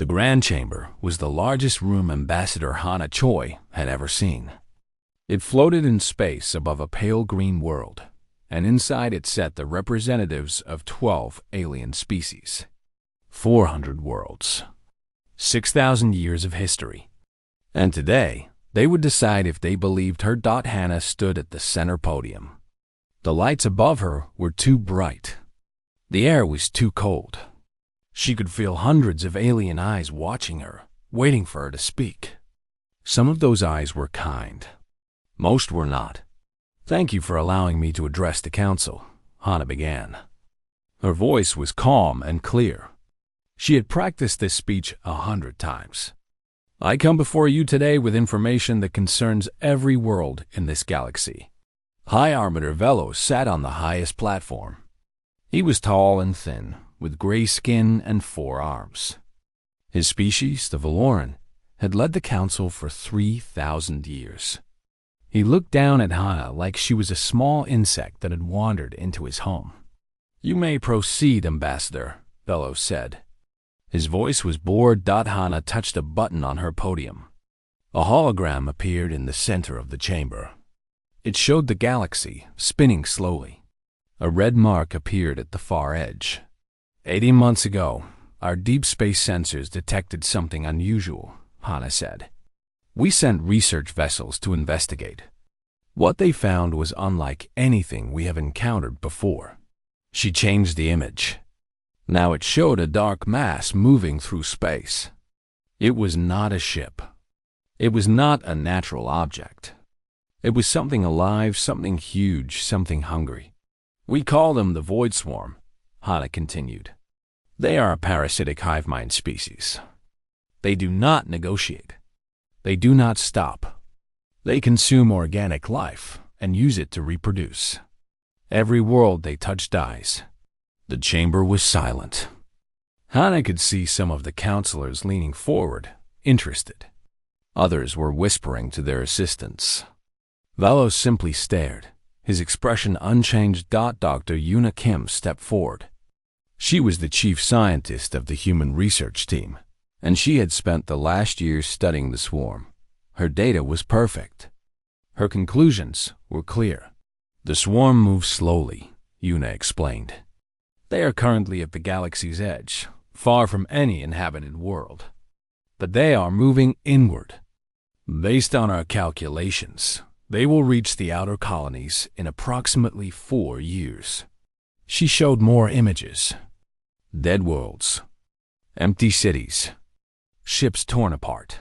The Grand Chamber was the largest room Ambassador Hana Choi had ever seen. It floated in space above a pale green world, and inside it sat the representatives of 12 alien species. 400 worlds. 6,000 years of history. And today, they would decide if they believed her. Hannah stood at the center podium. The lights above her were too bright. The air was too cold. She could feel hundreds of alien eyes watching her, waiting for her to speak. Some of those eyes were kind. Most were not. "Thank you for allowing me to address the council," Hana began. Her voice was calm and clear. She had practiced this speech 100 times. "I come before you today with information that concerns every world in this galaxy." High Arbiter Velos sat on the highest platform. He was tall and thin, with gray skin and 4 arms. His species, the Valoran, had led the council for 3,000 years. He looked down at Hana like she was a small insect that had wandered into his home. "You may proceed, Ambassador," Velos said. His voice was bored. Hana touched a button on her podium. A hologram appeared in the center of the chamber. It showed the galaxy, spinning slowly. A red mark appeared at the far edge. 80 months ago, our deep space sensors detected something unusual, Hana said. We sent research vessels to investigate. What they found was unlike anything we have encountered before. She changed the image. Now it showed a dark mass moving through space. It was not a ship. It was not a natural object. It was something alive, something huge, something hungry. We call them the Void Swarm, Hana continued. They are a parasitic hive mind species. They do not negotiate. They do not stop. They consume organic life and use it to reproduce. Every world they touch dies. The chamber was silent. Hana could see some of the counselors leaning forward, interested. Others were whispering to their assistants. Velos simply stared, his expression unchanged. Dr. Yuna Kim stepped forward. She was the chief scientist of the human research team, and she had spent the last year studying the swarm. Her data was perfect. Her conclusions were clear. The swarm moves slowly, Yuna explained. They are currently at the galaxy's edge, far from any inhabited world. But they are moving inward. Based on our calculations, they will reach the outer colonies in approximately 4 years. She showed more images. Dead worlds. Empty cities. Ships torn apart.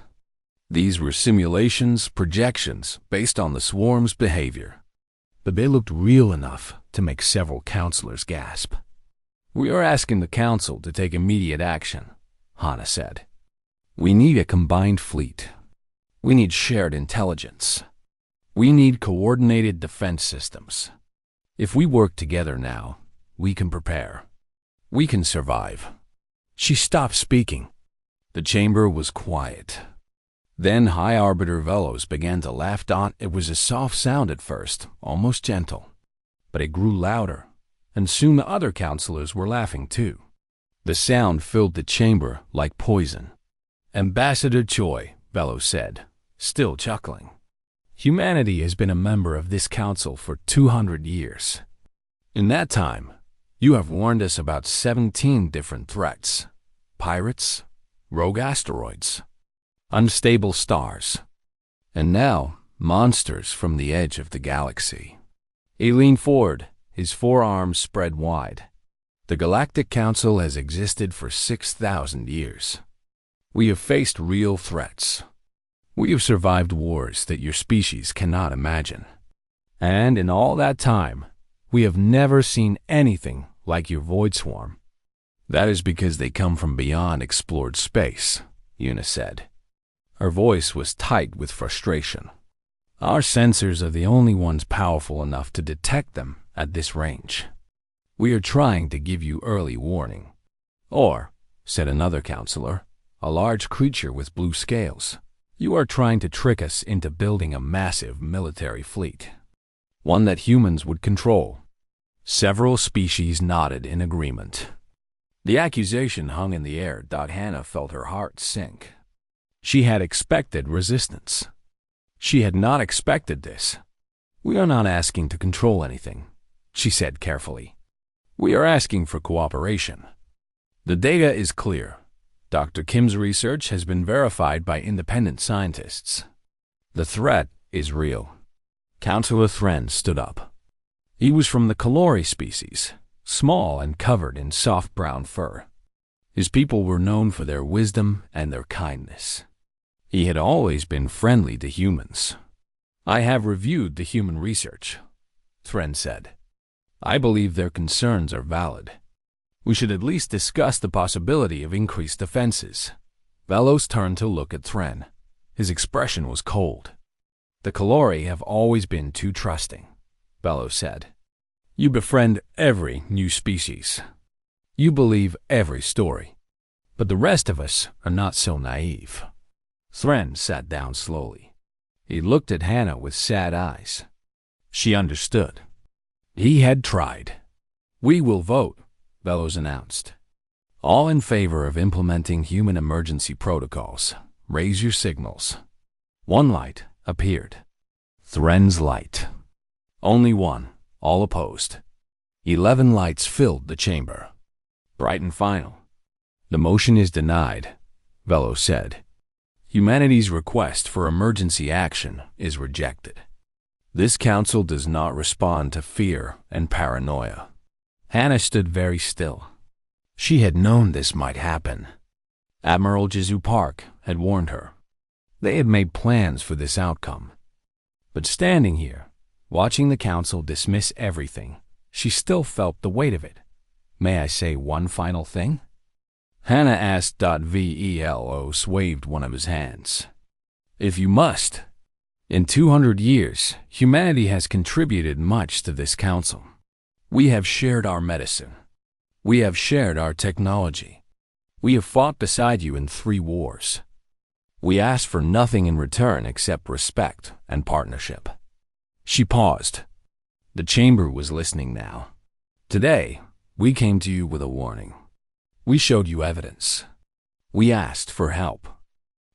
These were simulations, projections, based on the swarm's behavior. But they looked real enough to make several counselors gasp. We are asking the council to take immediate action, Hana said. We need a combined fleet. We need shared intelligence. We need coordinated defense systems. If we work together now, we can prepare. We can survive. She stopped speaking. The chamber was quiet. Then High Arbiter Velos began to laugh. It was a soft sound at first, almost gentle. But it grew louder, and soon the other counselors were laughing too. The sound filled the chamber like poison. Ambassador Choi, Velos said, still chuckling. Humanity has been a member of this council for 200 years. In that time, you have warned us about 17 different threats. Pirates, rogue asteroids, unstable stars, and now monsters from the edge of the galaxy. He leaned forward, his 4 arms spread wide. The Galactic Council has existed for 6,000 years. We have faced real threats. We have survived wars that your species cannot imagine. And in all that time, we have never seen anything like your Void Swarm. That is because they come from beyond explored space, Yuna said. Her voice was tight with frustration. Our sensors are the only ones powerful enough to detect them at this range. We are trying to give you early warning. Or, said another counselor, a large creature with blue scales, you are trying to trick us into building a massive military fleet. One that humans would control. Several species nodded in agreement. The accusation hung in the air. Hannah felt her heart sink. She had expected resistance. She had not expected this. "We are not asking to control anything," she said carefully. "We are asking for cooperation. The data is clear. Dr. Kim's research has been verified by independent scientists. The threat is real." Counselor Thren stood up. He was from the Kalori species, small and covered in soft brown fur. His people were known for their wisdom and their kindness. He had always been friendly to humans. "I have reviewed the human research," Thren said. "I believe their concerns are valid. We should at least discuss the possibility of increased defenses." Velos turned to look at Thren. His expression was cold. "The Kalori have always been too trusting," Velos said. "You befriend every new species. You believe every story. But the rest of us are not so naive." Thren sat down slowly. He looked at Hannah with sad eyes. She understood. He had tried. "We will vote," Velos announced. "All in favor of implementing human emergency protocols, raise your signals." One light appeared. Thren's light. Only one. All opposed. 11 lights filled the chamber. Bright and final. "The motion is denied," Velos said. "Humanity's request for emergency action is rejected. This council does not respond to fear and paranoia." Hannah stood very still. She had known this might happen. Admiral Jizu Park had warned her. They had made plans for this outcome. But standing here, watching the council dismiss everything, she still felt the weight of it. "May I say one final thing?" Hannah asked. Velos waved one of his hands. "If you must. In 200 years, humanity has contributed much to this council. We have shared our medicine. We have shared our technology. We have fought beside you in 3 wars. We asked for nothing in return except respect and partnership." She paused. The chamber was listening now. "Today, we came to you with a warning. We showed you evidence. We asked for help.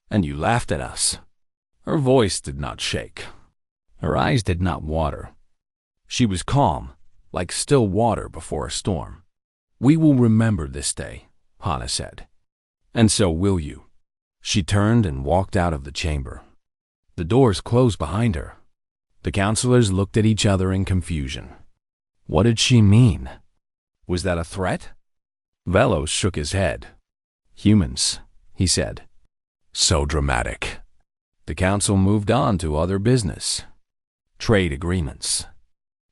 And you laughed at us." Her voice did not shake. Her eyes did not water. She was calm, like still water before a storm. "We will remember this day," Hannah said. "And so will you." She turned and walked out of the chamber. The doors closed behind her. The counselors looked at each other in confusion. What did she mean? Was that a threat? Velos shook his head. "Humans," he said. So dramatic. The council moved on to other business. Trade agreements.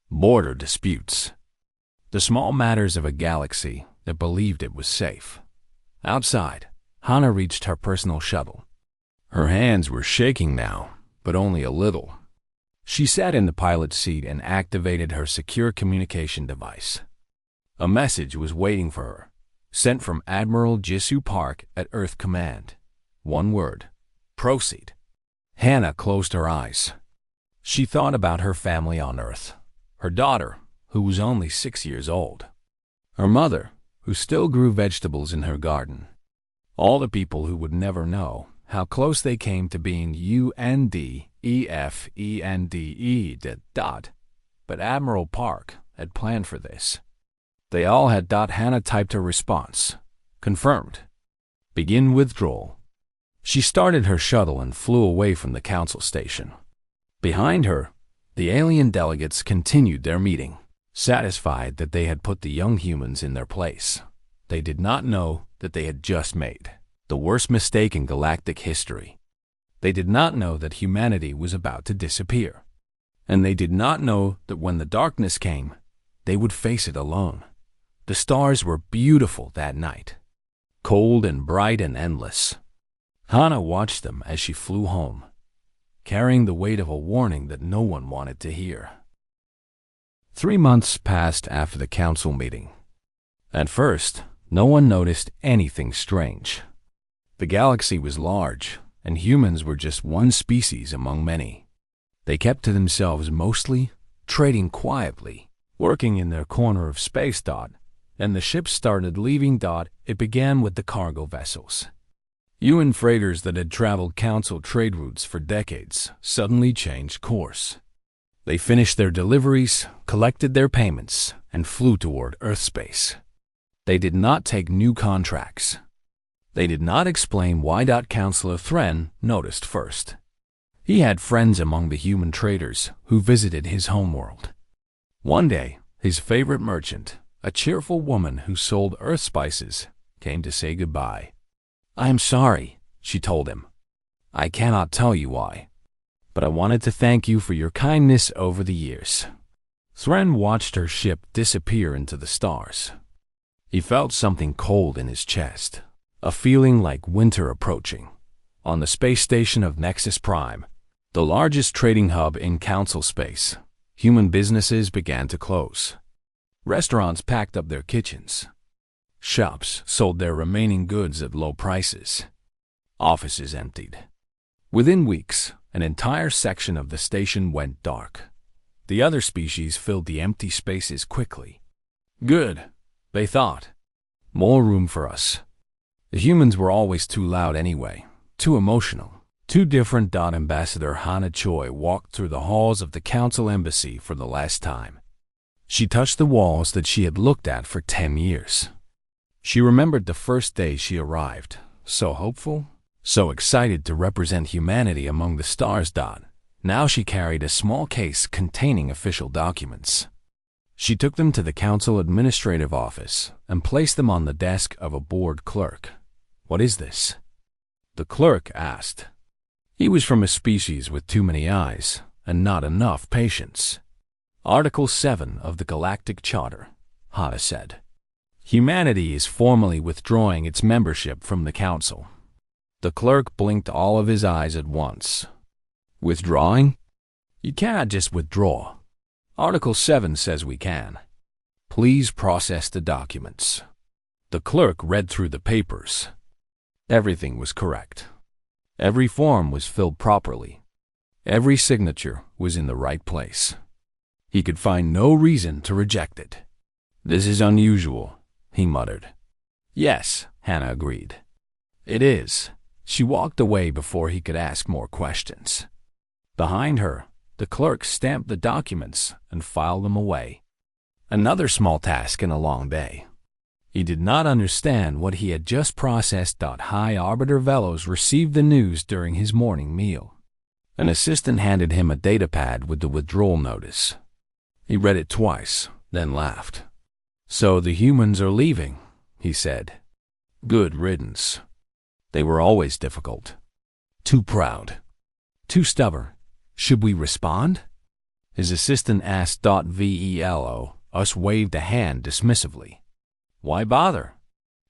Border disputes. The small matters of a galaxy that believed it was safe. Outside, Hannah reached her personal shuttle. Her hands were shaking now, but only a little. She sat in the pilot's seat and activated her secure communication device. A message was waiting for her, sent from Admiral Jisu Park at Earth Command. One word: proceed. Hannah closed her eyes. She thought about her family on Earth, her daughter, who was only 6 years old, her mother, who still grew vegetables in her garden, all the people who would never know how close they came to being UNDEFENDE. But Admiral Park had planned for this. They all had. Hannah typed her response. Confirmed. Begin withdrawal. She started her shuttle and flew away from the council station. Behind her, the alien delegates continued their meeting, satisfied that they had put the young humans in their place. They did not know that they had just made the worst mistake in galactic history. They did not know that humanity was about to disappear. And they did not know that when the darkness came, they would face it alone. The stars were beautiful that night, cold and bright and endless. Hannah watched them as she flew home, carrying the weight of a warning that no one wanted to hear. 3 months passed after the council meeting. At first, no one noticed anything strange. The galaxy was large, and humans were just one species among many. They kept to themselves mostly, trading quietly, working in their corner of space. and the ships started leaving. It began with the cargo vessels. UN freighters that had traveled Council trade routes for decades suddenly changed course. They finished their deliveries, collected their payments, and flew toward Earth space. They did not take new contracts. They did not explain why. Counselor Thren noticed first. He had friends among the human traders who visited his homeworld. One day, his favorite merchant, a cheerful woman who sold earth spices, came to say goodbye. "I am sorry," she told him. "I cannot tell you why, but I wanted to thank you for your kindness over the years." Thren watched her ship disappear into the stars. He felt something cold in his chest, a feeling like winter approaching. On the space station of Nexus Prime, the largest trading hub in Council space, human businesses began to close. Restaurants packed up their kitchens. Shops sold their remaining goods at low prices. Offices emptied. Within weeks, an entire section of the station went dark. The other species filled the empty spaces quickly. Good, they thought. More room for us. The humans were always too loud anyway, too emotional. Too different. Ambassador Hana Choi walked through the halls of the Council embassy for the last time. She touched the walls that she had looked at for 10 years. She remembered the first day she arrived, so hopeful, so excited to represent humanity among the stars. Now she carried a small case containing official documents. She took them to the Council administrative office and placed them on the desk of a board clerk. "What is this?" the clerk asked. He was from a species with too many eyes and not enough patience. "Article 7 of the Galactic Charter," Hana said. "Humanity is formally withdrawing its membership from the Council." The clerk blinked all of his eyes at once. "Withdrawing? You cannot just withdraw. Article 7 says we can. Please process the documents." The clerk read through the papers. Everything was correct. Every form was filled properly. Every signature was in the right place. He could find no reason to reject it. "This is unusual," he muttered. "Yes," Hana agreed. "It is." She walked away before he could ask more questions. Behind her, the clerk stamped the documents and filed them away. Another small task in a long day. He did not understand what he had just processed. High Arbiter Velos received the news during his morning meal. An assistant handed him a datapad with the withdrawal notice. He read it twice, then laughed. "So the humans are leaving," he said. "Good riddance. They were always difficult. Too proud. Too stubborn. Should we respond?" His assistant asked. Velo us waved a hand dismissively. "Why bother?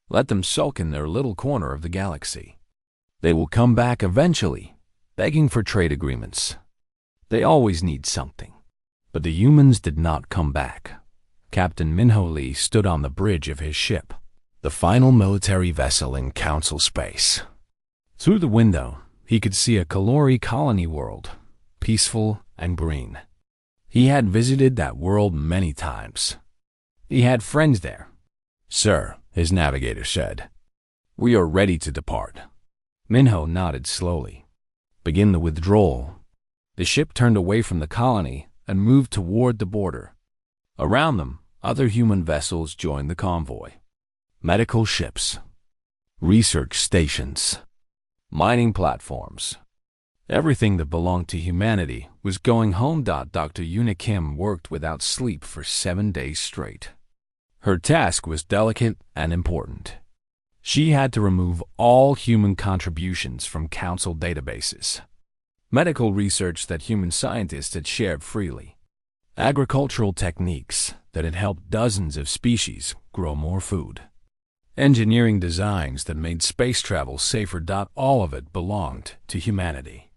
Let them sulk in their little corner of the galaxy. They will come back eventually, begging for trade agreements. They always need something." But the humans did not come back. Captain Minho Lee stood on the bridge of his ship, the final military vessel in Council space. Through the window, he could see a Kalori colony world, peaceful and green. He had visited that world many times. He had friends there. "Sir," his navigator said, "we are ready to depart." Minho nodded slowly. "Begin the withdrawal." The ship turned away from the colony and moved toward the border. Around them, other human vessels joined the convoy. Medical ships, research stations, mining platforms. Everything that belonged to humanity was going home. Dr. Yuna Kim worked without sleep for 7 days straight. Her task was delicate and important. She had to remove all human contributions from Council databases. Medical research that human scientists had shared freely. Agricultural techniques that had helped dozens of species grow more food. Engineering designs that made space travel safer. All of it belonged to humanity.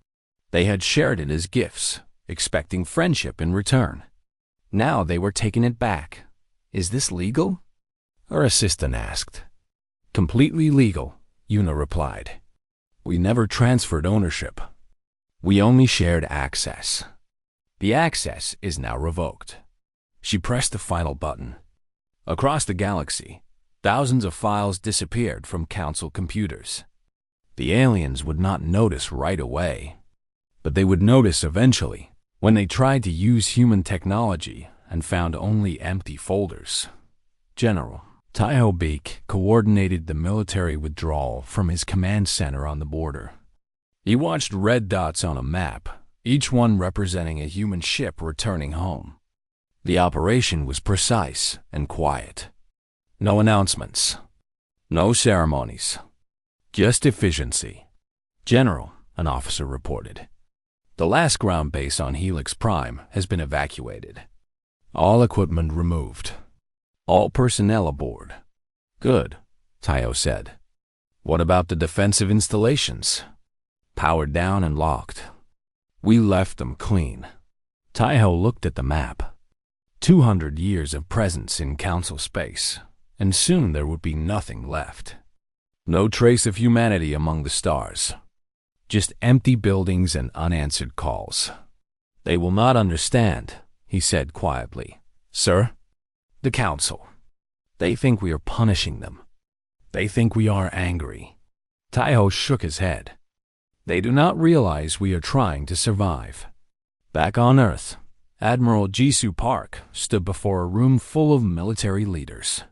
They had shared it as gifts, expecting friendship in return. Now they were taking it back. "Is this legal?" her assistant asked. "Completely legal," Yuna replied. "We never transferred ownership. We only shared access. The access is now revoked." She pressed the final button. Across the galaxy, thousands of files disappeared from Council computers. The aliens would not notice right away, but they would notice eventually when they tried to use human technology and found only empty folders. General Taiho Beak coordinated the military withdrawal from his command center on the border. He watched red dots on a map, each one representing a human ship returning home. The operation was precise and quiet. No announcements, no ceremonies, just efficiency. General, an officer reported. The last ground base on Helix Prime has been evacuated. All equipment removed. All personnel aboard. Good, Taiho said. What about the defensive installations? Powered down and locked. We left them clean. Taiho looked at the map. 200 years of presence in Council space, and soon there would be nothing left. No trace of humanity among the stars. Just empty buildings and unanswered calls. They will not understand, he said quietly. Sir? The Council. They think we are punishing them. They think we are angry. Taiho shook his head. They do not realize we are trying to survive. Back on Earth, Admiral Jisoo Park stood before a room full of military leaders.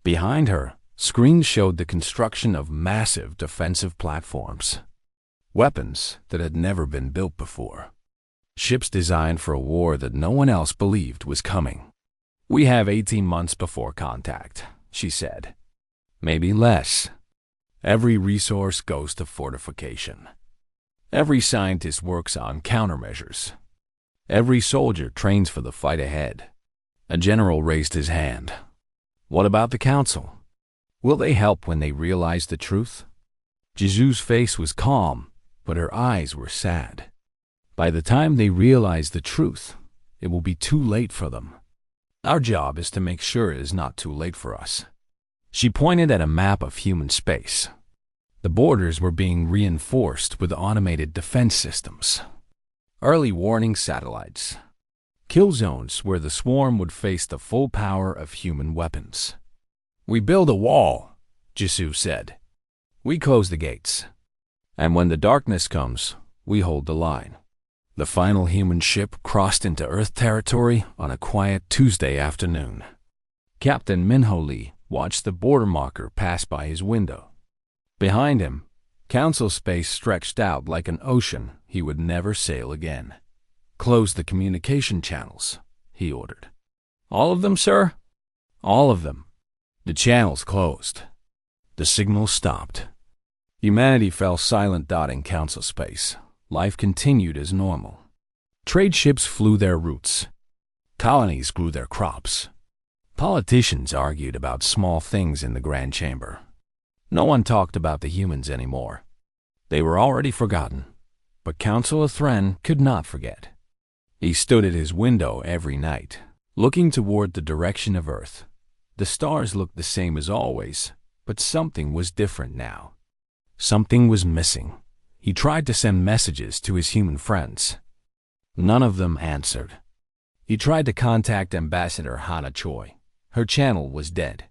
Behind her, screens showed the construction of massive defensive platforms. Weapons that had never been built before. Ships designed for a war that no one else believed was coming. We have 18 months before contact, she said. Maybe less. Every resource goes to fortification. Every scientist works on countermeasures. Every soldier trains for the fight ahead. A general raised his hand. What about the Council? Will they help when they realize the truth? Jisoo's face was calm, but her eyes were sad. By the time they realize the truth, it will be too late for them. Our job is to make sure it is not too late for us. She pointed at a map of human space. The borders were being reinforced with automated defense systems. Early warning satellites. Kill zones where the swarm would face the full power of human weapons. We build a wall, Jisoo said. We close the gates. And when the darkness comes, we hold the line. The final human ship crossed into Earth territory on a quiet Tuesday afternoon. Captain Minho Lee watched the border marker pass by his window. Behind him, Council space stretched out like an ocean he would never sail again. Close the communication channels, he ordered. All of them, sir? All of them. The channels closed. The signal stopped. Humanity fell silent in Council space. Life continued as normal. Trade ships flew their routes. Colonies grew their crops. Politicians argued about small things in the Grand Chamber. No one talked about the humans anymore. They were already forgotten, but Councilor Thren could not forget. He stood at his window every night, looking toward the direction of Earth. The stars looked the same as always, but something was different now. Something was missing. He tried to send messages to his human friends. None of them answered. He tried to contact Ambassador Hana Choi. Her channel was dead.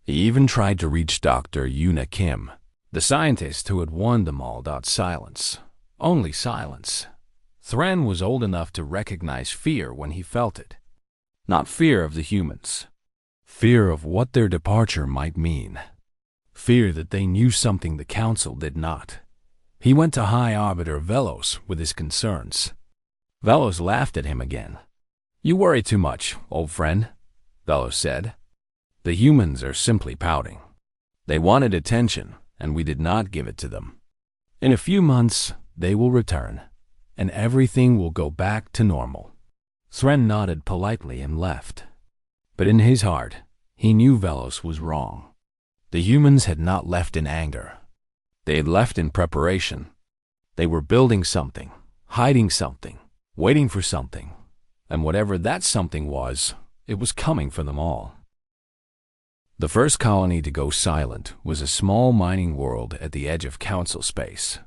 He even tried to reach Dr. Yuna Kim, the scientist who had warned them all. Silence. Only silence. Thren was old enough to recognize fear when he felt it. Not fear of the humans. Fear of what their departure might mean. Fear that they knew something the Council did not. He went to High Arbiter Velos with his concerns. Velos laughed at him again. You worry too much, old friend, Velos said. The humans are simply pouting. They wanted attention, and we did not give it to them. In a few months, they will return, and everything will go back to normal. Thren nodded politely and left. But in his heart, he knew Velos was wrong. The humans had not left in anger. They had left in preparation. They were building something, hiding something, waiting for something. And whatever that something was, it was coming for them all. The first colony to go silent was a small mining world at the edge of Council space.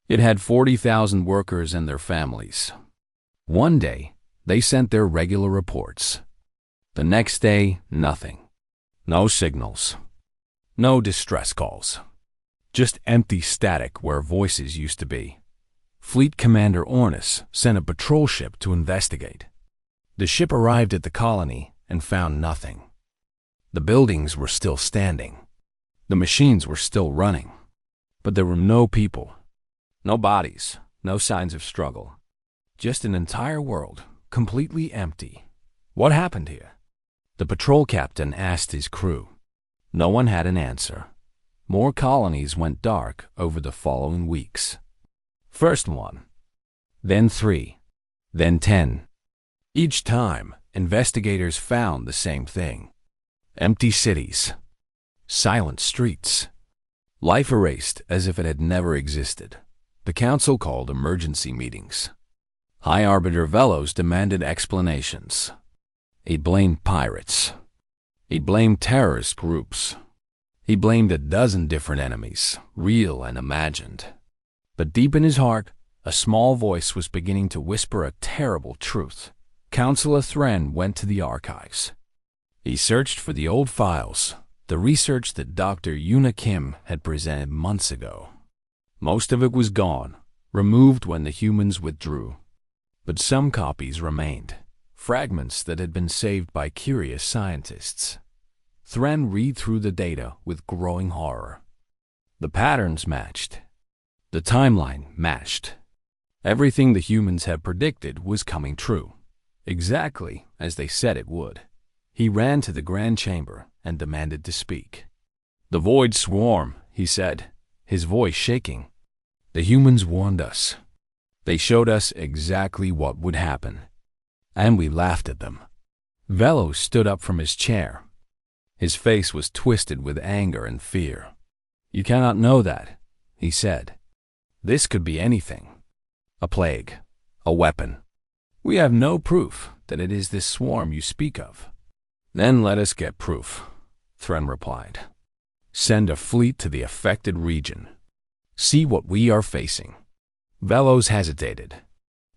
It had 40,000 workers and their families. One day, they sent their regular reports. The next day, nothing. No signals. No distress calls. Just empty static where voices used to be. Fleet Commander Ornis sent a patrol ship to investigate. The ship arrived at the colony and found nothing. The buildings were still standing. The machines were still running. But there were no people. No bodies. No signs of struggle. Just an entire world, completely empty. What happened here? The patrol captain asked his crew. No one had an answer. More colonies went dark over the following weeks. First 1, then 3, then 10. Each time, investigators found the same thing. Empty cities. Silent streets. Life erased as if it had never existed. The council called emergency meetings. High Arbiter Velos demanded explanations. He blamed pirates. He blamed terrorist groups. He blamed a dozen different enemies, real and imagined. But deep in his heart, a small voice was beginning to whisper a terrible truth. Counselor Thren went to the archives. He searched for the old files, the research that Dr. Yuna Kim had presented months ago. Most of it was gone, removed when the humans withdrew. But some copies remained, fragments that had been saved by curious scientists. Thren read through the data with growing horror. The patterns matched. The timeline matched. Everything the humans had predicted was coming true, exactly as they said it would. He ran to the Grand Chamber and demanded to speak. "The Void Swarm," he said, his voice shaking. "The humans warned us. They showed us exactly what would happen. And we laughed at them." Velos stood up from his chair. His face was twisted with anger and fear. "You cannot know that," he said. "This could be anything. A plague. A weapon. We have no proof that it is this swarm you speak of." "Then let us get proof," Thren replied. "Send a fleet to the affected region. See what we are facing." Velos hesitated.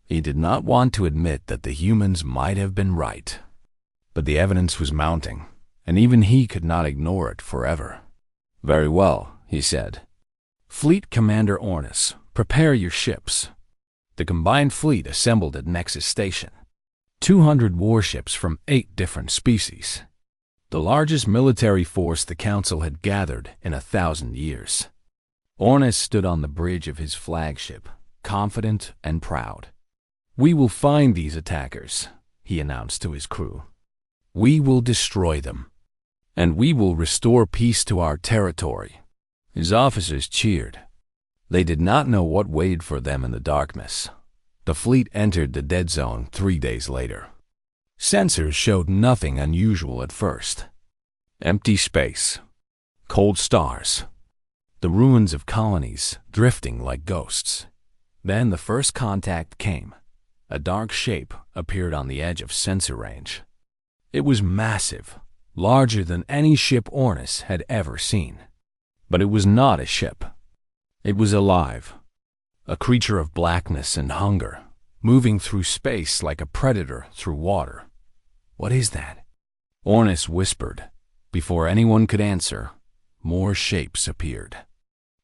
He did not want to admit that the humans might have been right. But the evidence was mounting, and even he could not ignore it forever. "Very well," he said. "Fleet Commander Ornis, prepare your ships." The combined fleet assembled at Nexus Station. 200 warships from 8 different species. The largest military force the Council had gathered in 1,000 years. Ornis stood on the bridge of his flagship, confident and proud. "We will find these attackers," he announced to his crew. "We will destroy them. And we will restore peace to our territory." His officers cheered. They did not know what waited for them in the darkness. The fleet entered the dead zone 3 days later. Sensors showed nothing unusual at first. Empty space. Cold stars. The ruins of colonies drifting like ghosts. Then the first contact came. A dark shape appeared on the edge of sensor range. It was massive, larger than any ship Ornis had ever seen. But it was not a ship. It was alive. A creature of blackness and hunger, moving through space like a predator through water. "What is that?" Ornis whispered. Before anyone could answer, more shapes appeared.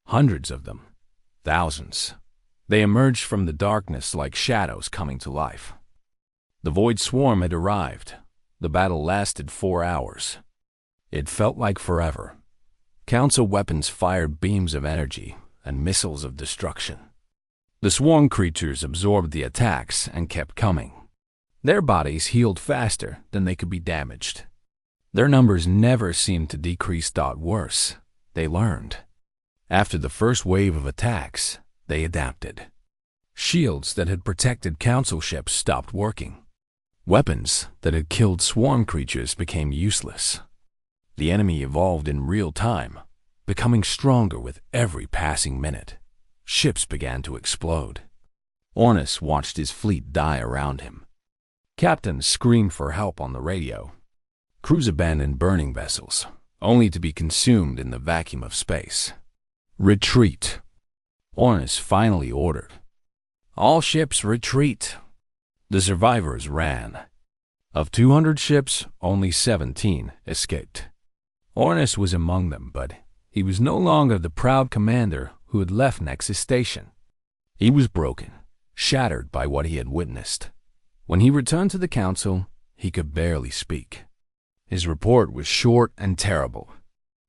Hundreds of them. Thousands. They emerged from the darkness like shadows coming to life. The Void Swarm had arrived. The battle lasted 4 hours. It felt like forever. Council weapons fired beams of energy and missiles of destruction. The swarm creatures absorbed the attacks and kept coming. Their bodies healed faster than they could be damaged. Their numbers never seemed to decrease. Worse, they learned. After the first wave of attacks, they adapted. Shields that had protected council ships stopped working. Weapons that had killed swarm creatures became useless. The enemy evolved in real time, becoming stronger with every passing minute. Ships began to explode. Ornis watched his fleet die around him. Captains screamed for help on the radio. Crews abandoned burning vessels, only to be consumed in the vacuum of space. "Retreat," Ornis finally ordered. "All ships retreat." The survivors ran. Of 200 ships, only 17 escaped. Ornis was among them, but he was no longer the proud commander who had left Nexus Station. He was broken, shattered by what he had witnessed. When he returned to the council, he could barely speak. His report was short and terrible.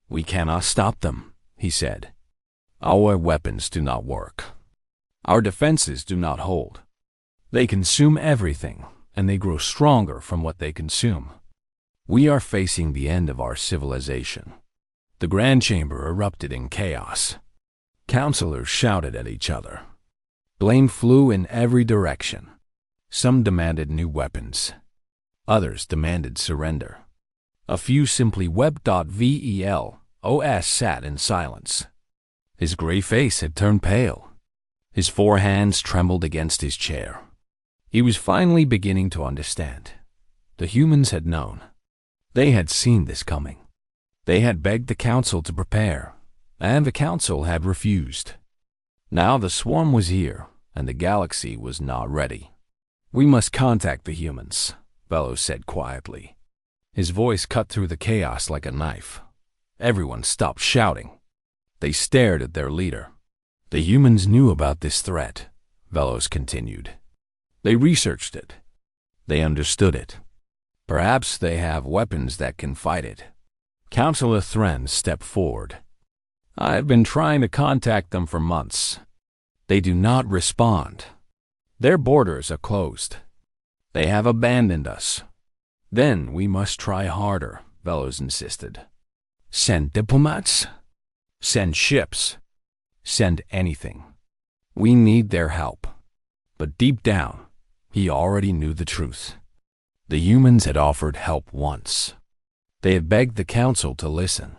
"We cannot stop them," he said. "Our weapons do not work. Our defenses do not hold. They consume everything, and they grow stronger from what they consume. We are facing the end of our civilization." The Grand Chamber erupted in chaos. Councilors shouted at each other. Blame flew in every direction. Some demanded new weapons. Others demanded surrender. A few simply wept.VELOS sat in silence. His gray face had turned pale. His four hands trembled against his chair. He was finally beginning to understand. The humans had known. They had seen this coming. They had begged the council to prepare, and the council had refused. Now the swarm was here, and the galaxy was not ready. "We must contact the humans," Bellows said quietly. His voice cut through the chaos like a knife. Everyone stopped shouting. They stared at their leader. "The humans knew about this threat," Bellows continued. "They researched it. They understood it. Perhaps they have weapons that can fight it." Councillor Thren stepped forward. "I have been trying to contact them for months. They do not respond. Their borders are closed. They have abandoned us." "Then we must try harder," Bellows insisted. "Send diplomats? Send ships? Send anything. We need their help." But deep down, he already knew the truth. The humans had offered help once. They had begged the council to listen.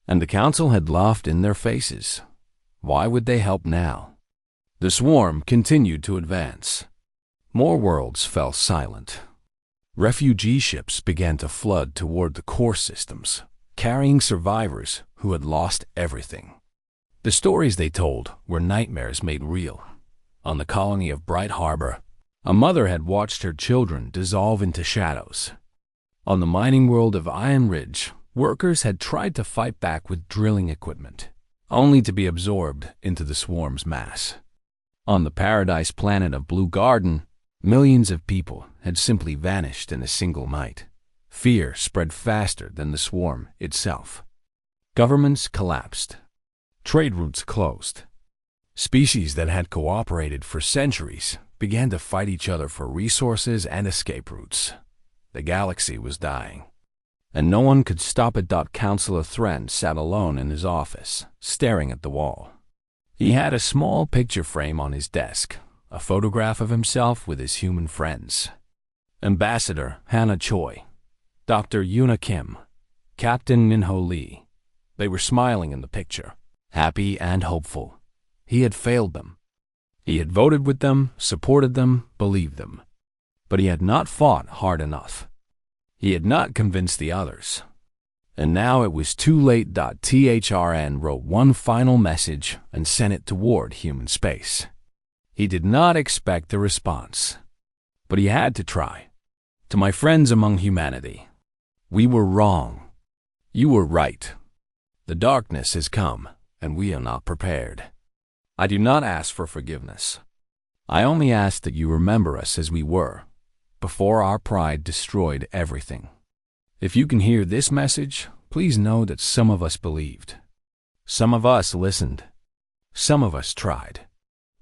And the council had laughed in their faces. Why would they help now? The swarm continued to advance. More worlds fell silent. Refugee ships began to flood toward the core systems, carrying survivors who had lost everything. The stories they told were nightmares made real. On the colony of Bright Harbor, a mother had watched her children dissolve into shadows. On the mining world of Iron Ridge, workers had tried to fight back with drilling equipment, only to be absorbed into the swarm's mass. On the paradise planet of Blue Garden, millions of people had simply vanished in a single night. Fear spread faster than the swarm itself. Governments collapsed. Trade routes closed. Species that had cooperated for centuries began to fight each other for resources and escape routes. The galaxy was dying, and no one could stop it. Councillor Thren sat alone in his office, staring at the wall. He had a small picture frame on his desk, a photograph of himself with his human friends. Ambassador Hannah Choi, Dr. Yuna Kim, Captain Minho Lee. They were smiling in the picture, happy and hopeful. He had failed them. He had voted with them, supported them, believed them. But he had not fought hard enough. He had not convinced the others. And now it was too late. THRN wrote one final message and sent it toward human space. He did not expect a response, but he had to try. "To my friends among humanity, we were wrong. You were right. The darkness has come, and we are not prepared. I do not ask for forgiveness. I only ask that you remember us as we were, before our pride destroyed everything. If you can hear this message, please know that some of us believed. Some of us listened. Some of us tried."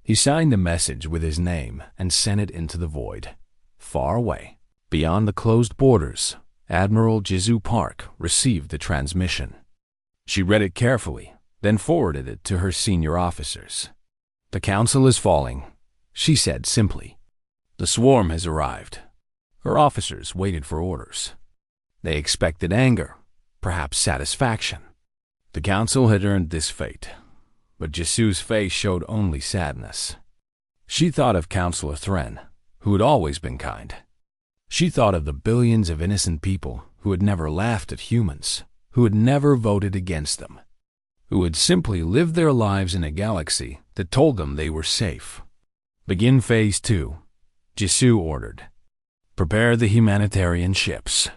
He signed the message with his name and sent it into the void. Far away, beyond the closed borders, Admiral Jizu Park received the transmission. She read it carefully, then forwarded it to her senior officers. "The council is falling," she said simply. "The swarm has arrived." Her officers waited for orders. They expected anger, perhaps satisfaction. The council had earned this fate, but Jisu's face showed only sadness. She thought of Councillor Thren, who had always been kind. She thought of the billions of innocent people who had never laughed at humans, who had never voted against them, who had simply lived their lives in a galaxy that told them they were safe. "Begin Phase 2, Jisu ordered. "Prepare the humanitarian ships.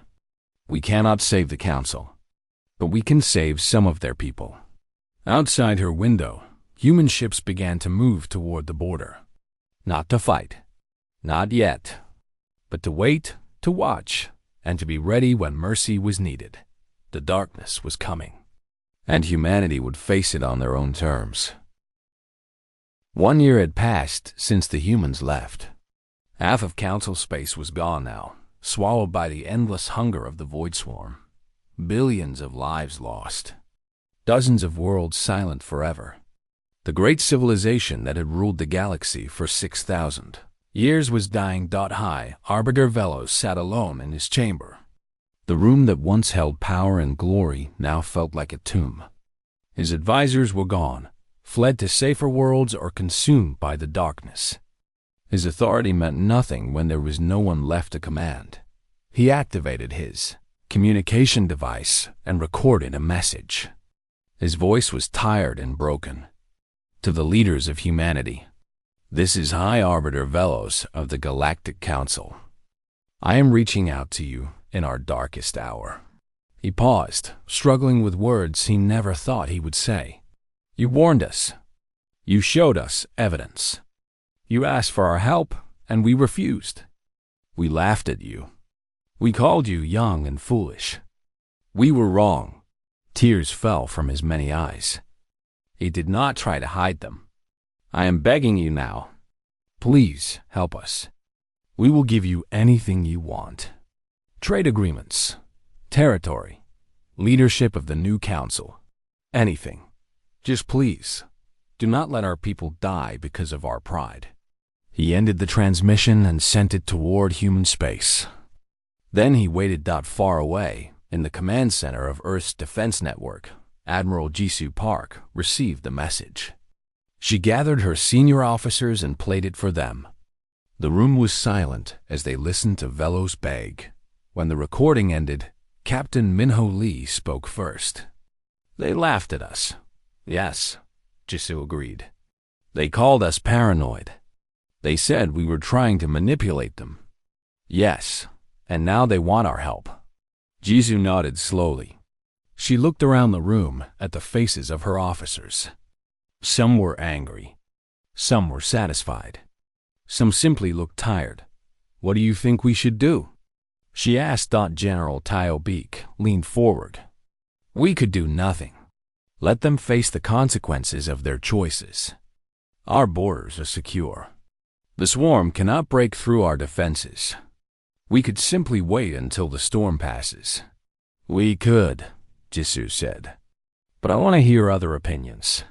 We cannot save the Council. but we can save some of their people." Outside her window, human ships began to move toward the border. Not to fight. Not yet. But to wait, to watch, and to be ready when mercy was needed. The darkness was coming, and humanity would face it on their own terms. 1 year had passed since the humans left. Half of Council space was gone now, swallowed by the endless hunger of the Void Swarm. Billions of lives lost. Dozens of worlds silent forever. The great civilization that had ruled the galaxy for 6,000 years was dying. High Arbiter Velos sat alone in his chamber. The room that once held power and glory now felt like a tomb. His advisors were gone, fled to safer worlds or consumed by the darkness. His authority meant nothing when there was no one left to command. He activated his communication device and recorded a message. His voice was tired and broken. To the leaders of humanity, "This is High Arbiter Velos of the Galactic Council. I am reaching out to you in our darkest hour." He paused, struggling with words he never thought he would say. "You warned us. You showed us evidence. You asked for our help, and we refused. We laughed at you. We called you young and foolish. We were wrong." Tears fell from his many eyes. He did not try to hide them. "I am begging you now. Please help us. We will give you anything you want. Trade agreements, territory, leadership of the new council. Anything. Just please, do not let our people die because of our pride." He ended the transmission and sent it toward human space. Then he waited. Far away, in the command center of Earth's defense network, Admiral Jisoo Park received the message. She gathered her senior officers and played it for them. The room was silent as they listened to Velos beg. When the recording ended, Captain Minho Lee spoke first. "They laughed at us." "Yes," Jisoo agreed. "They called us paranoid. They said we were trying to manipulate them." "Yes, and now they want our help." Jisoo nodded slowly. She looked around the room at the faces of her officers. Some were angry. Some were satisfied. Some simply looked tired. "What do you think we should do?" she asked. General Tyo Beak leaned forward. "We could do nothing. Let them face the consequences of their choices. Our borders are secure. The swarm cannot break through our defenses. We could simply wait until the storm passes." "We could," Jisoo said. "But I want to hear other opinions."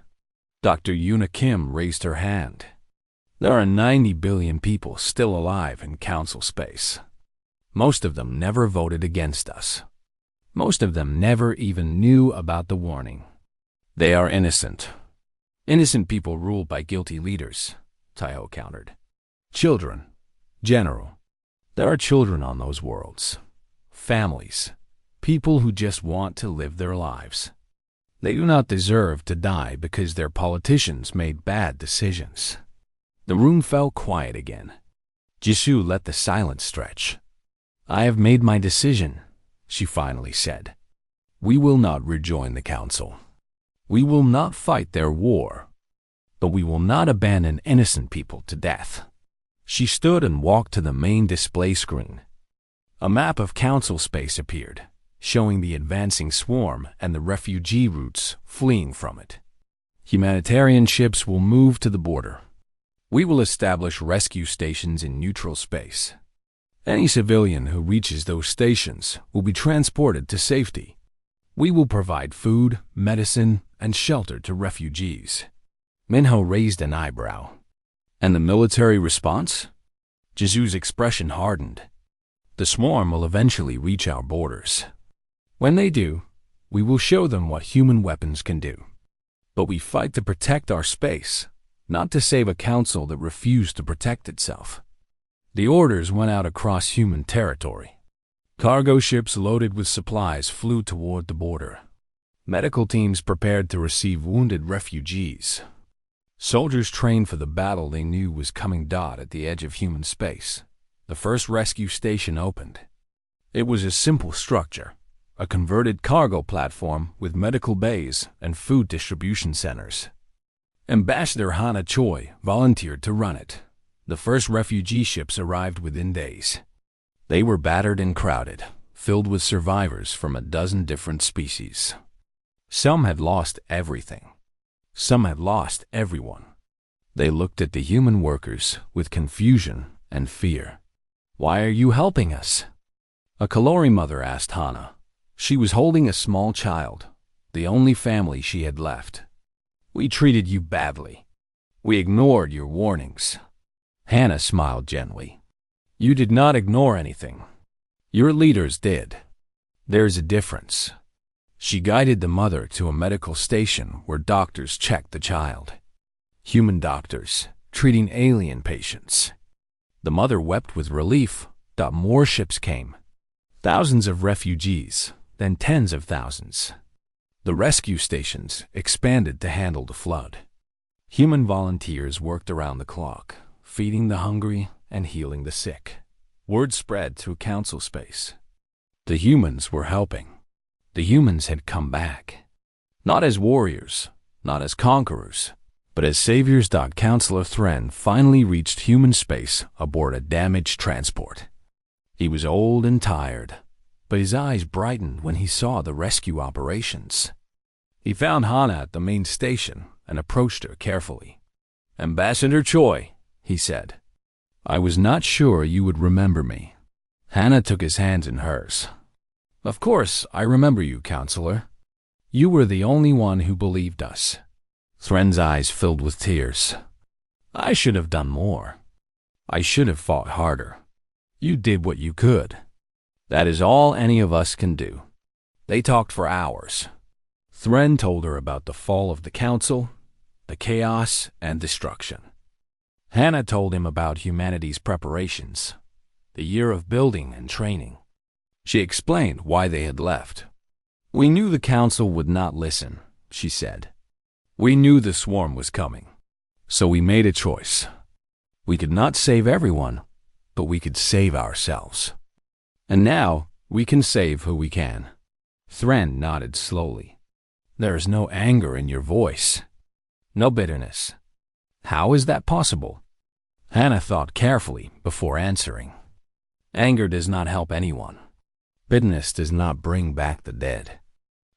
Dr. Yuna Kim raised her hand. "There are 90 billion people still alive in Council space. Most of them never voted against us. Most of them never even knew about the warning. They are innocent. Innocent people ruled by guilty leaders," Tyo countered. "Children. General. There are children on those worlds. Families. People who just want to live their lives. They do not deserve to die because their politicians made bad decisions." The room fell quiet again. Jisoo let the silence stretch. "I have made my decision," she finally said. "We will not rejoin the council. We will not fight their war. But we will not abandon innocent people to death." She stood and walked to the main display screen. A map of council space appeared, showing the advancing swarm and the refugee routes fleeing from it. "Humanitarian ships will move to the border. We will establish rescue stations in neutral space. Any civilian who reaches those stations will be transported to safety. We will provide food, medicine, and shelter to refugees." Minho raised an eyebrow. "And the military response?" Jisoo's expression hardened. "The swarm will eventually reach our borders. When they do, we will show them what human weapons can do. But we fight to protect our space, not to save a council that refused to protect itself." The orders went out across human territory. Cargo ships loaded with supplies flew toward the border. Medical teams prepared to receive wounded refugees. Soldiers trained for the battle they knew was coming. At the edge of human space, the first rescue station opened. It was a simple structure, a converted cargo platform with medical bays and food distribution centers. Ambassador Hana Choi volunteered to run it. The first refugee ships arrived within days. They were battered and crowded, filled with survivors from a dozen different species. Some had lost everything. Some had lost everyone. They looked at the human workers with confusion and fear. "Why are you helping us?" A Kalori mother asked Hana. She was holding a small child, the only family she had left. "We treated you badly. We ignored your warnings." Hana smiled gently. "You did not ignore anything. Your leaders did. There's a difference." She guided the mother to a medical station where doctors checked the child. Human doctors, treating alien patients. The mother wept with relief that more ships came. Thousands of refugees, then tens of thousands. The rescue stations expanded to handle the flood. Human volunteers worked around the clock, feeding the hungry and healing the sick. Word spread through council space. The humans were helping. The humans had come back. Not as warriors, not as conquerors, but as saviors. Counselor Thren finally reached human space aboard a damaged transport. He was old and tired, but his eyes brightened when he saw the rescue operations. He found Hana at the main station and approached her carefully. "Ambassador Choi," he said, "I was not sure you would remember me." Hana took his hands in hers. "Of course, I remember you, Counselor. You were the only one who believed us." Thren's eyes filled with tears. "I should have done more. I should have fought harder. You did what you could. That is all any of us can do." They talked for hours. Thren told her about the fall of the council, the chaos and destruction. Hana told him about humanity's preparations, the year of building and training. She explained why they had left. "We knew the council would not listen," she said. "We knew the swarm was coming. So we made a choice. We could not save everyone, but we could save ourselves. And now we can save who we can." Thren nodded slowly. "There is no anger in your voice. No bitterness. How is that possible?" Hana thought carefully before answering. "Anger does not help anyone. Bitterness does not bring back the dead.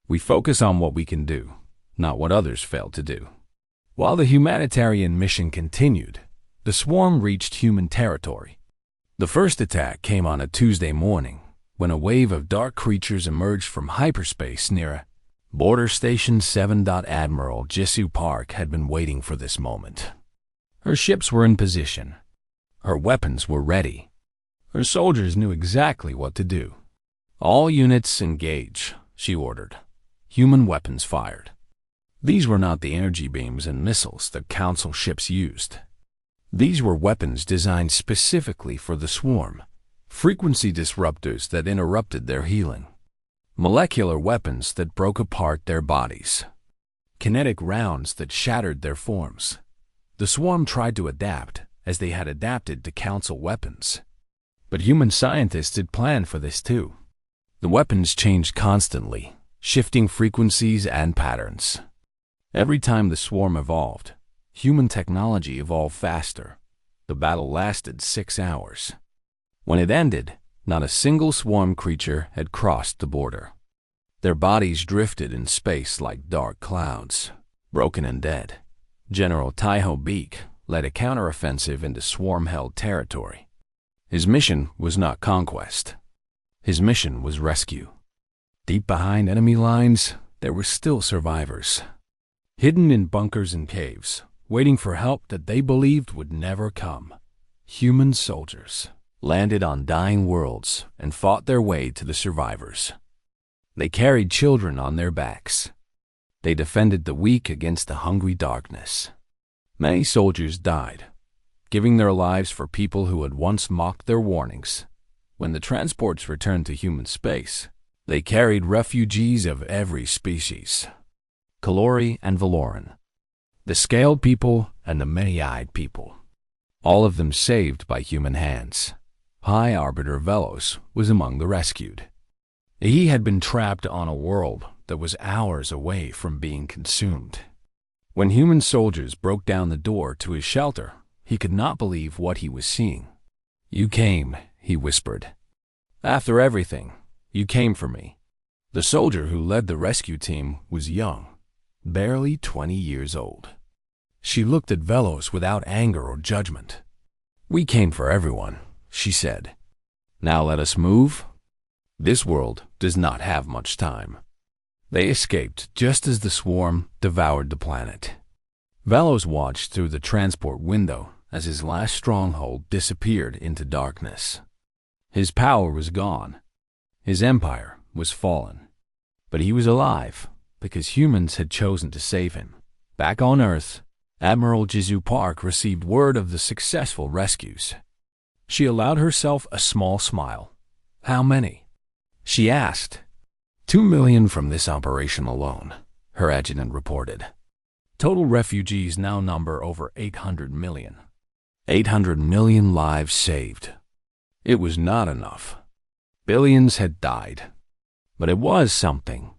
We focus on what we can do, not what others failed to do." While the humanitarian mission continued, the swarm reached human territory. The first attack came on a Tuesday morning, when a wave of dark creatures emerged from hyperspace near Border Station 7. Admiral Jisoo Park had been waiting for this moment. Her ships were in position. Her weapons were ready. Her soldiers knew exactly what to do. "All units engage," she ordered. Human weapons fired. These were not the energy beams and missiles that council ships used. These were weapons designed specifically for the swarm, frequency disruptors that interrupted their healing, molecular weapons that broke apart their bodies, kinetic rounds that shattered their forms. The swarm tried to adapt as they had adapted to council weapons. But human scientists had planned for this too. The weapons changed constantly, shifting frequencies and patterns. Every time the swarm evolved, human technology evolved faster. The battle lasted 6 hours. When it ended, not a single swarm creature had crossed the border. Their bodies drifted in space like dark clouds, broken and dead. General Taiho Beek led a counteroffensive into swarm-held territory. His mission was not conquest. His mission was rescue. Deep behind enemy lines, there were still survivors, hidden in bunkers and caves, waiting for help that they believed would never come. Human soldiers landed on dying worlds and fought their way to the survivors. They carried children on their backs. They defended the weak against the hungry darkness. Many soldiers died, giving their lives for people who had once mocked their warnings. When the transports returned to human space, they carried refugees of every species, Kalori and Valoran, the scaled people and the many-eyed people, all of them saved by human hands. High Arbiter Velos was among the rescued. He had been trapped on a world that was hours away from being consumed. When human soldiers broke down the door to his shelter, he could not believe what he was seeing. "You came," he whispered. "After everything, you came for me." The soldier who led the rescue team was young, barely 20 years old. She looked at Velos without anger or judgment. "We came for everyone," she said. "Now let us move. This world does not have much time." They escaped just as the swarm devoured the planet. Velos watched through the transport window as his last stronghold disappeared into darkness. His power was gone. His empire was fallen. But he was alive because humans had chosen to save him. Back on Earth, Admiral Jizu Park received word of the successful rescues. She allowed herself a small smile. "How many?" she asked. 2 million from this operation alone," her adjutant reported. "Total refugees now number over 800 million. 800 million lives saved." It was not enough. Billions had died. But it was something.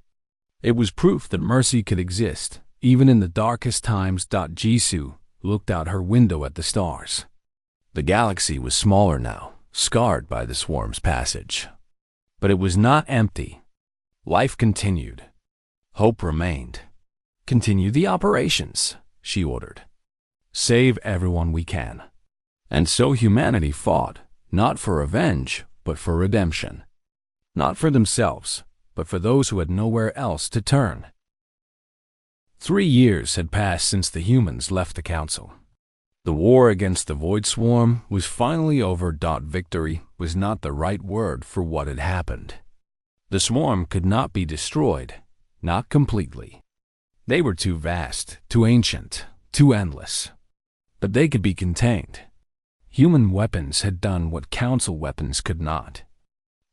It was proof that mercy could exist, even in the darkest times. Jisoo looked out her window at the stars. The galaxy was smaller now, scarred by the swarm's passage. But it was not empty. Life continued. Hope remained. "Continue the operations," she ordered. "Save everyone we can." And so humanity fought, not for revenge, but for redemption. Not for themselves, but for those who had nowhere else to turn. 3 years had passed since the humans left the Council. The war against the Void Swarm was finally over. Victory was not the right word for what had happened. The swarm could not be destroyed, not completely. They were too vast, too ancient, too endless. But they could be contained. Human weapons had done what Council weapons could not.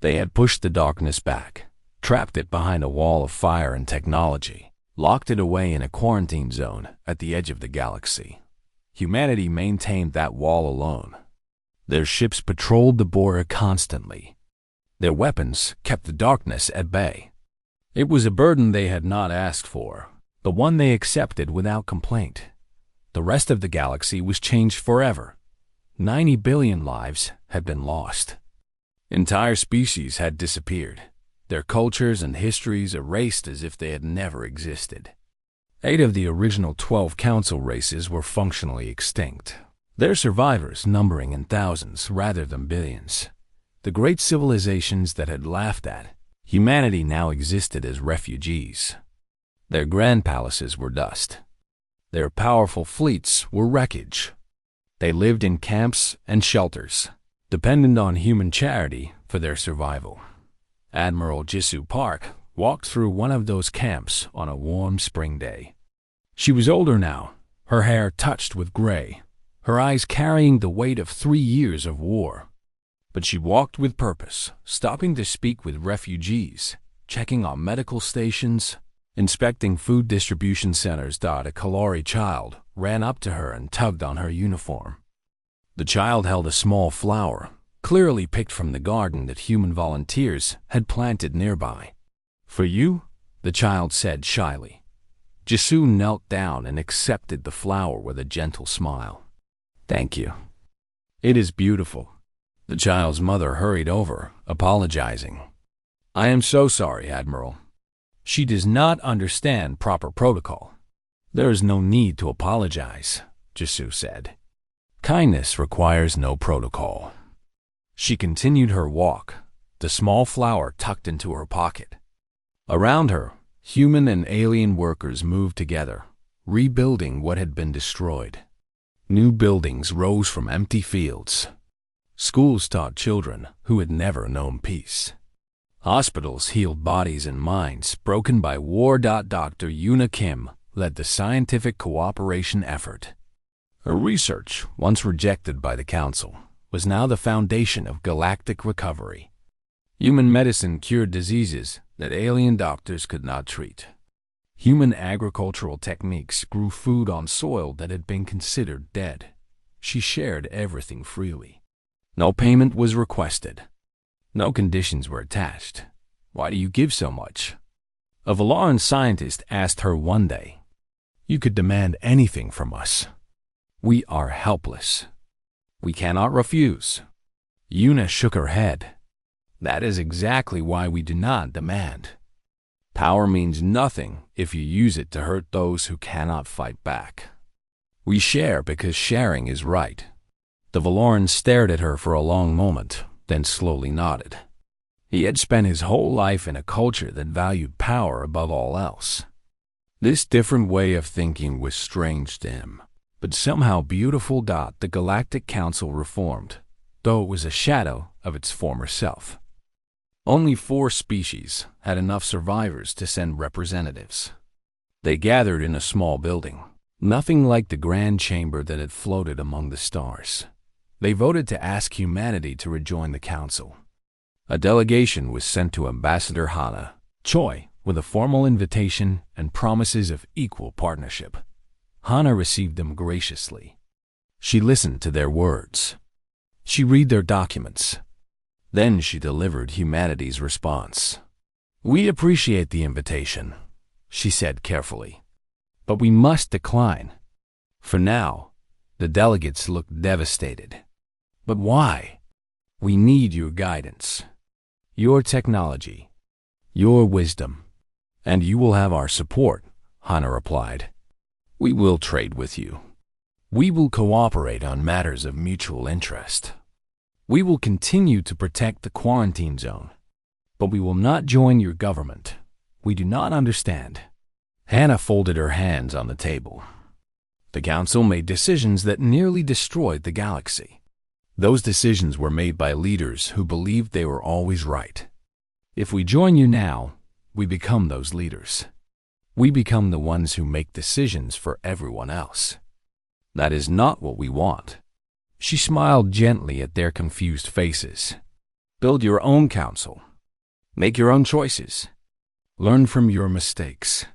They had pushed the darkness back, trapped it behind a wall of fire and technology, locked it away in a quarantine zone at the edge of the galaxy. Humanity maintained that wall alone. Their ships patrolled the border constantly. Their weapons kept the darkness at bay. It was a burden they had not asked for, but one they accepted without complaint. The rest of the galaxy was changed forever. 90 billion lives had been lost. Entire species had disappeared, their cultures and histories erased as if they had never existed. 8 of the original 12 Council races were functionally extinct, their survivors numbering in thousands rather than billions. The great civilizations that had laughed at humanity now existed as refugees. Their grand palaces were dust. Their powerful fleets were wreckage. They lived in camps and shelters, dependent on human charity for their survival. Admiral Jisu Park walked through one of those camps on a warm spring day. She was older now, her hair touched with gray, her eyes carrying the weight of 3 years of war. But she walked with purpose, stopping to speak with refugees, checking on medical stations, inspecting food distribution centers. A Kalari child ran up to her and tugged on her uniform. The child held a small flower, clearly picked from the garden that human volunteers had planted nearby. "For you?" the child said shyly. Jisu knelt down and accepted the flower with a gentle smile. "Thank you. It is beautiful." The child's mother hurried over, apologizing. "I am so sorry, Admiral. She does not understand proper protocol." "There is no need to apologize," Jisu said. "Kindness requires no protocol." She continued her walk, the small flower tucked into her pocket. Around her, human and alien workers moved together, rebuilding what had been destroyed. New buildings rose from empty fields. Schools taught children who had never known peace. Hospitals healed bodies and minds broken by war. Dr. Yuna Kim led the scientific cooperation effort. Her research, once rejected by the Council, was now the foundation of galactic recovery. Human medicine cured diseases that alien doctors could not treat. Human agricultural techniques grew food on soil that had been considered dead. She shared everything freely. No payment was requested. No conditions were attached. Why do you give so much? A Valaran scientist asked her one day. You could demand anything from us. We are helpless. We cannot refuse. Yuna shook her head. That is exactly why we do not demand. Power means nothing if you use it to hurt those who cannot fight back. We share because sharing is right. The Valaran stared at her for a long moment, then slowly nodded. He had spent his whole life in a culture that valued power above all else. This different way of thinking was strange to him, but somehow beautiful. The Galactic Council reformed, though it was a shadow of its former self. Only 4 species had enough survivors to send representatives. They gathered in a small building, nothing like the grand chamber that had floated among the stars. They voted to ask humanity to rejoin the council. A delegation was sent to Ambassador Hana Choi with a formal invitation and promises of equal partnership. Hana received them graciously. She listened to their words. She read their documents. Then she delivered humanity's response. We appreciate the invitation, she said carefully, but we must decline. For now, the delegates looked devastated. But why? We need your guidance, your technology, your wisdom, and you will have our support, Hana replied. We will trade with you. We will cooperate on matters of mutual interest. We will continue to protect the quarantine zone, but we will not join your government. We do not understand. Hannah folded her hands on the table. The council made decisions that nearly destroyed the galaxy. Those decisions were made by leaders who believed they were always right. If we join you now, we become those leaders. We become the ones who make decisions for everyone else. That is not what we want. She smiled gently at their confused faces. Build your own council. Make your own choices. Learn from your mistakes.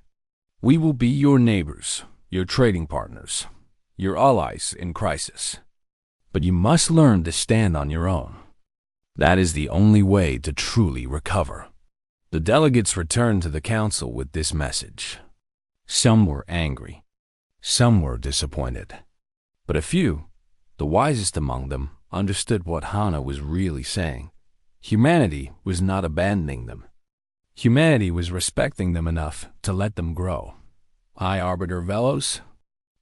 We will be your neighbors, your trading partners, your allies in crisis. But you must learn to stand on your own. That is the only way to truly recover. The delegates returned to the council with this message. Some were angry. Some were disappointed. But a few, the wisest among them, understood what Hana was really saying. Humanity was not abandoning them. Humanity was respecting them enough to let them grow. High Arbiter Velos,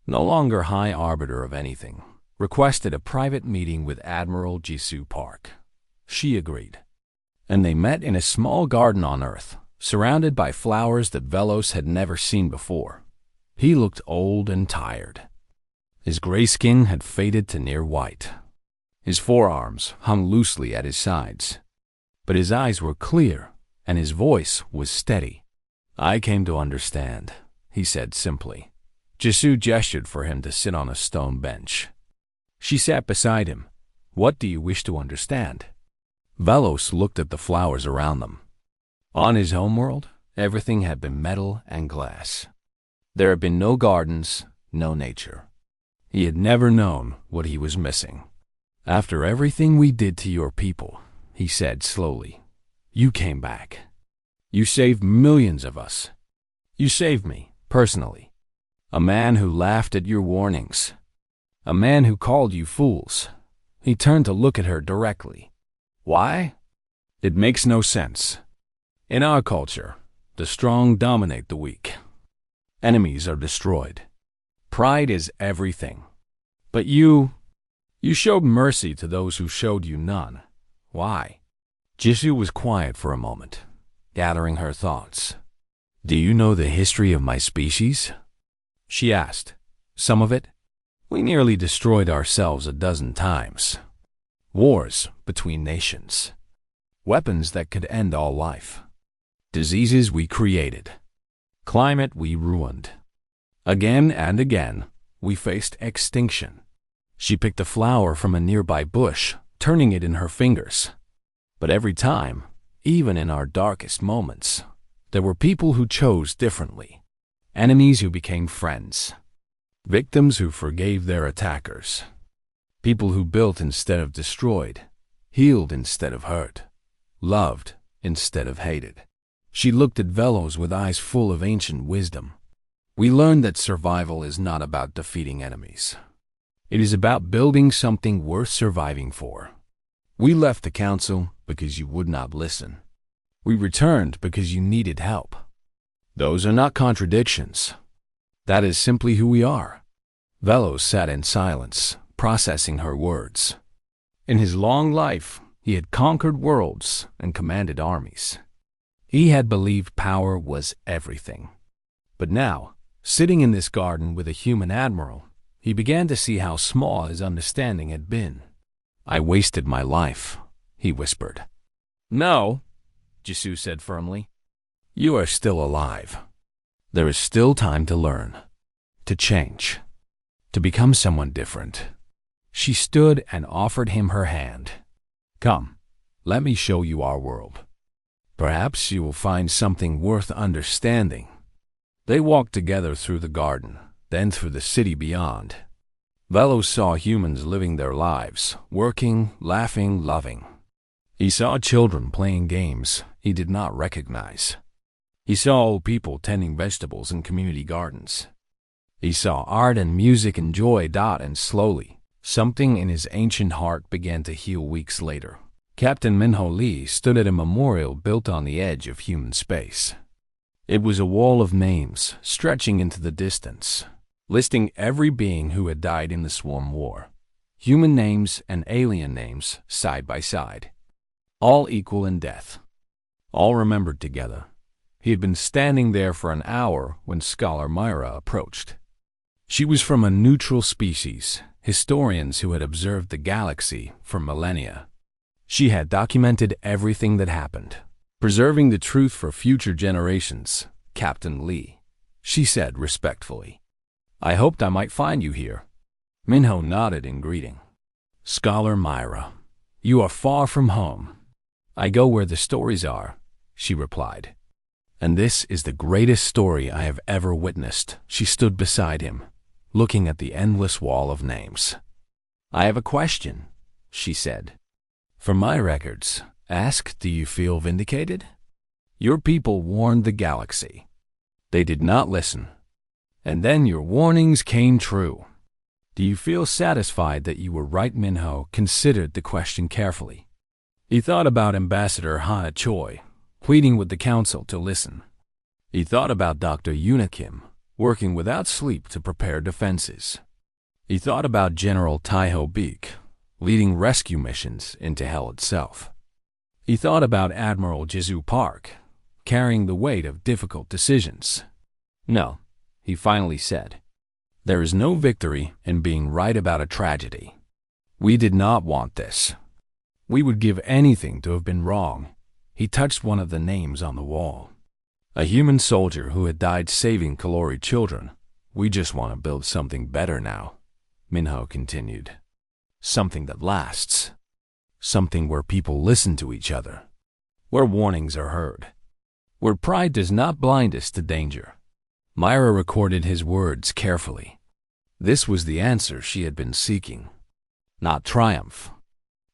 no longer High Arbiter of anything, requested a private meeting with Admiral Jisoo Park. She agreed, and they met in a small garden on Earth, surrounded by flowers that Velos had never seen before. He looked old and tired. His gray skin had faded to near white. His forearms hung loosely at his sides, but his eyes were clear and his voice was steady. I came to understand, he said simply. Jisoo gestured for him to sit on a stone bench. She sat beside him. What do you wish to understand? Velos looked at the flowers around them. On his homeworld, everything had been metal and glass. There had been no gardens, no nature. He had never known what he was missing. After everything we did to your people, he said slowly, you came back. You saved millions of us. You saved me, personally. A man who laughed at your warnings. A man who called you fools. He turned to look at her directly. Why? It makes no sense. In our culture, the strong dominate the weak. Enemies are destroyed. Pride is everything. But you showed mercy to those who showed you none. Why? Jisoo was quiet for a moment, gathering her thoughts. Do you know the history of my species? She asked. Some of it? We nearly destroyed ourselves a dozen times. Wars between nations. Weapons that could end all life. Diseases we created. Climate we ruined. Again and again, we faced extinction. She picked a flower from a nearby bush, turning it in her fingers. But every time, even in our darkest moments, there were people who chose differently. Enemies who became friends. Victims who forgave their attackers. People who built instead of destroyed. Healed instead of hurt. Loved instead of hated. She looked at Velos with eyes full of ancient wisdom. We learned that survival is not about defeating enemies. It is about building something worth surviving for. We left the council because you would not listen. We returned because you needed help. Those are not contradictions. That is simply who we are. Velos sat in silence, processing her words. In his long life, he had conquered worlds and commanded armies. He had believed power was everything. But now, sitting in this garden with a human admiral, he began to see how small his understanding had been. I wasted my life, he whispered. No, Jisoo said firmly. You are still alive. There is still time to learn, to change, to become someone different. She stood and offered him her hand. Come, let me show you our world. Perhaps you will find something worth understanding. They walked together through the garden, then through the city beyond. Velos saw humans living their lives, working, laughing, loving. He saw children playing games he did not recognize. He saw old people tending vegetables in community gardens. He saw art and music and joy, and slowly, something in his ancient heart began to heal weeks later. Captain Minho Lee stood at a memorial built on the edge of human space. It was a wall of names stretching into the distance, listing every being who had died in the Swarm War. Human names and alien names side by side. All equal in death. All remembered together. He had been standing there for an hour when Scholar Myra approached. She was from a neutral species, historians who had observed the galaxy for millennia. She had documented everything that happened, preserving the truth for future generations. Captain Lee, she said respectfully. I hoped I might find you here. Minho nodded in greeting. Scholar Myra, you are far from home. I go where the stories are, she replied. And this is the greatest story I have ever witnessed. She stood beside him, looking at the endless wall of names. I have a question, she said. For my records, ask, do you feel vindicated? Your people warned the galaxy. They did not listen. And then your warnings came true. Do you feel satisfied that you were right? Minho considered the question carefully. He thought about Ambassador Hana Choi, pleading with the council to listen. He thought about Dr. Yuna Kim, working without sleep to prepare defenses. He thought about General Taiho Beek, leading rescue missions into hell itself. He thought about Admiral Jisoo Park, carrying the weight of difficult decisions. No, he finally said, there is no victory in being right about a tragedy. We did not want this. We would give anything to have been wrong. He touched one of the names on the wall. A human soldier who had died saving Kalori children. We just want to build something better now, Minho continued. Something that lasts. Something where people listen to each other. Where warnings are heard. Where pride does not blind us to danger. Myra recorded his words carefully. This was the answer she had been seeking. Not triumph.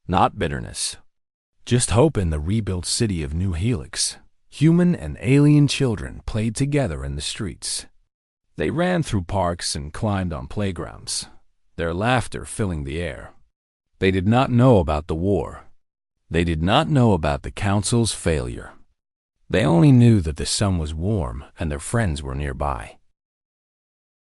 Not bitterness. Just hope. In the rebuilt city of New Helix, human and alien children played together in the streets. They ran through parks and climbed on playgrounds, their laughter filling the air. They did not know about the war. They did not know about the council's failure. They only knew that the sun was warm and their friends were nearby.